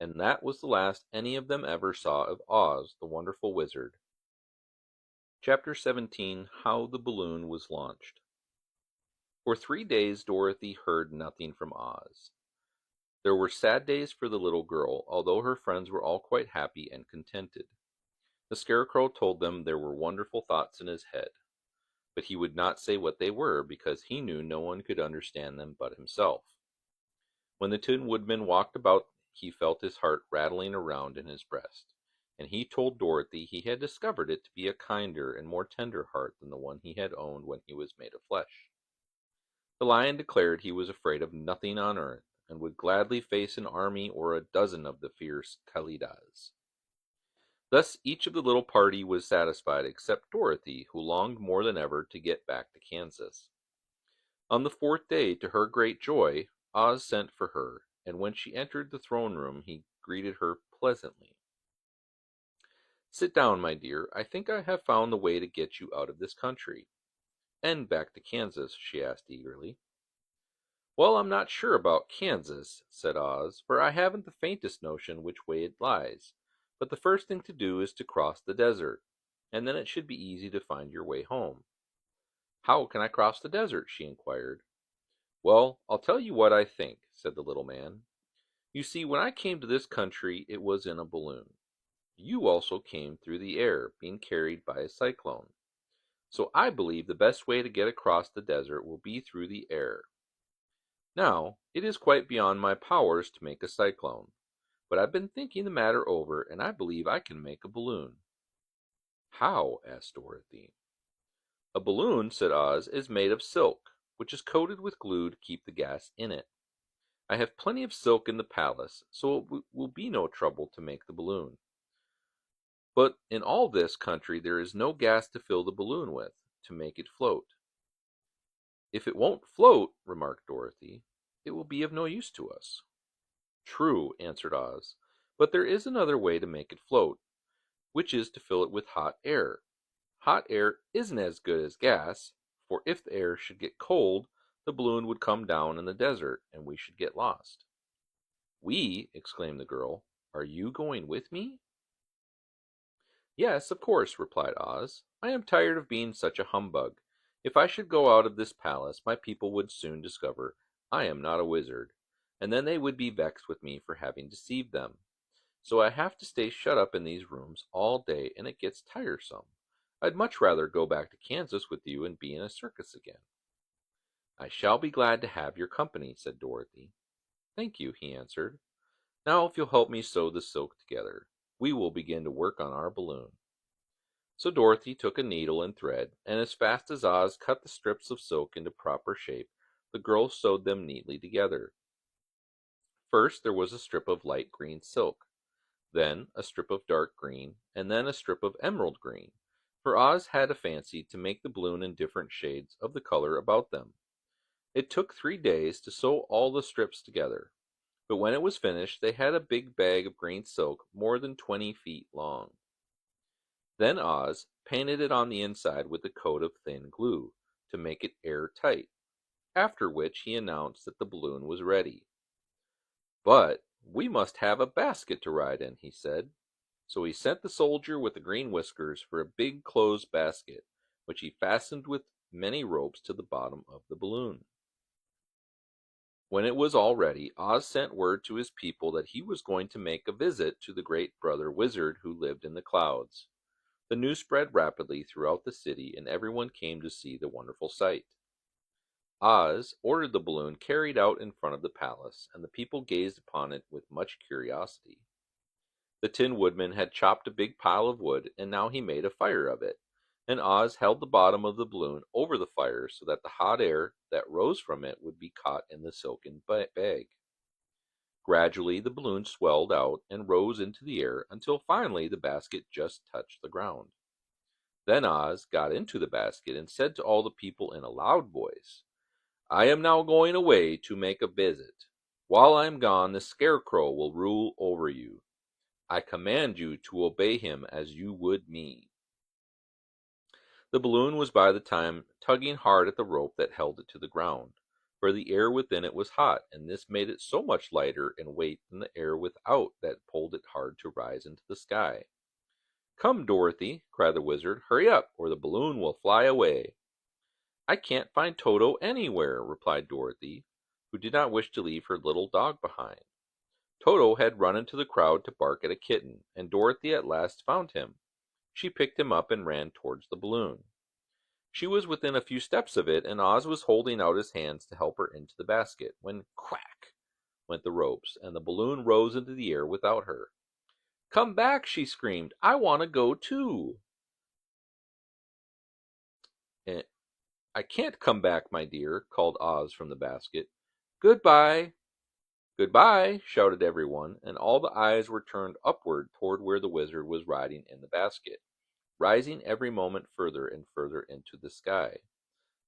and that was the last any of them ever saw of Oz, the Wonderful Wizard. Chapter 17. How the Balloon Was Launched. For 3 days Dorothy heard nothing from Oz. There were sad days for the little girl, although her friends were all quite happy and contented. The Scarecrow told them there were wonderful thoughts in his head, but he would not say what they were because he knew no one could understand them but himself. When the Tin Woodman walked about he felt his heart rattling around in his breast, and he told Dorothy he had discovered it to be a kinder and more tender heart than the one he had owned when he was made of flesh. The Lion declared he was afraid of nothing on earth, and would gladly face an army or a dozen of the fierce Kalidas. Thus each of the little party was satisfied except Dorothy, who longed more than ever to get back to Kansas. On the fourth day, to her great joy, Oz sent for her, and when she entered the throne room he greeted her pleasantly. "Sit down, my dear. I think I have found the way to get you out of this country." "And back to Kansas?" she asked eagerly. "Well, I'm not sure about Kansas," said Oz, "for I haven't the faintest notion which way it lies. But the first thing to do is to cross the desert, and then it should be easy to find your way home." "How can I cross the desert?" she inquired. "Well, I'll tell you what I think," said the little man. "You see, when I came to this country it was in a balloon. You also came through the air, being carried by a cyclone. So I believe the best way to get across the desert will be through the air. Now, it is quite beyond my powers to make a cyclone, but I've been thinking the matter over, and I believe I can make a balloon." "How?" asked Dorothy. "A balloon," said Oz, "is made of silk, which is coated with glue to keep the gas in it. I have plenty of silk in the palace, so it will be no trouble to make the balloon. But in all this country there is no gas to fill the balloon with, to make it float." "If it won't float," remarked Dorothy, "it will be of no use to us." "True," answered Oz, "but there is another way to make it float, which is to fill it with hot air. Hot air isn't as good as gas, for if the air should get cold, the balloon would come down in the desert, and we should get lost." "We!" exclaimed the girl. "Are you going with me?" "Yes, of course," replied Oz. "I am tired of being such a humbug. If I should go out of this palace, my people would soon discover I am not a wizard, and then they would be vexed with me for having deceived them. So I have to stay shut up in these rooms all day, and it gets tiresome. I'd much rather go back to Kansas with you and be in a circus again." "I shall be glad to have your company," said Dorothy. "Thank you," he answered. "Now if you'll help me sew the silk together, we will begin to work on our balloon." So Dorothy took a needle and thread, and as fast as Oz cut the strips of silk into proper shape, the girl sewed them neatly together. First there was a strip of light green silk, then a strip of dark green, and then a strip of emerald green, for Oz had a fancy to make the balloon in different shades of the color about them. It took 3 days to sew all the strips together, but when it was finished they had a big bag of green silk more than 20 feet long. Then Oz painted it on the inside with a coat of thin glue, to make it air tight, after which he announced that the balloon was ready. "But we must have a basket to ride in," he said. So he sent the soldier with the green whiskers for a big closed basket, which he fastened with many ropes to the bottom of the balloon. When it was all ready, Oz sent word to his people that he was going to make a visit to the great brother wizard who lived in the clouds. The news spread rapidly throughout the city, and everyone came to see the wonderful sight. Oz ordered the balloon carried out in front of the palace, and the people gazed upon it with much curiosity. The Tin Woodman had chopped a big pile of wood, and now he made a fire of it, and Oz held the bottom of the balloon over the fire so that the hot air that rose from it would be caught in the silken bag. Gradually the balloon swelled out and rose into the air until finally the basket just touched the ground. Then Oz got into the basket and said to all the people in a loud voice, "I am now going away to make a visit. While I am gone, the Scarecrow will rule over you. I command you to obey him as you would me." The balloon was by the time tugging hard at the rope that held it to the ground, for the air within it was hot, and this made it so much lighter in weight than the air without that pulled it hard to rise into the sky. "Come, Dorothy," cried the Wizard, "hurry up, or the balloon will fly away." "I can't find Toto anywhere," replied Dorothy, who did not wish to leave her little dog behind. Toto had run into the crowd to bark at a kitten, and Dorothy at last found him. She picked him up and ran towards the balloon. She was within a few steps of it, and Oz was holding out his hands to help her into the basket, when crack went the ropes, and the balloon rose into the air without her. "Come back!" she screamed. "I want to go too." "Eh, I can't come back, my dear," called Oz from the basket. "Goodbye!" "Goodbye!" shouted everyone, and all the eyes were turned upward toward where the Wizard was riding in the basket, rising every moment further and further into the sky.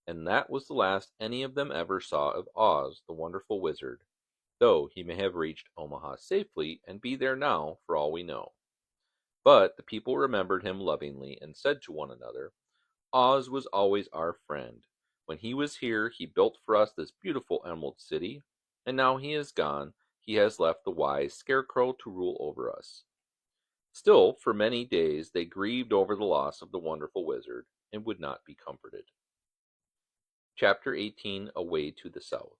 And that was the last any of them ever saw of Oz, the Wonderful Wizard, though he may have reached Omaha safely and be there now for all we know. But the people remembered him lovingly and said to one another, "Oz was always our friend. When he was here, he built for us this beautiful Emerald City, and now he is gone, he has left the wise Scarecrow to rule over us." Still, for many days they grieved over the loss of the Wonderful Wizard and would not be comforted. Chapter 18, Away to the South.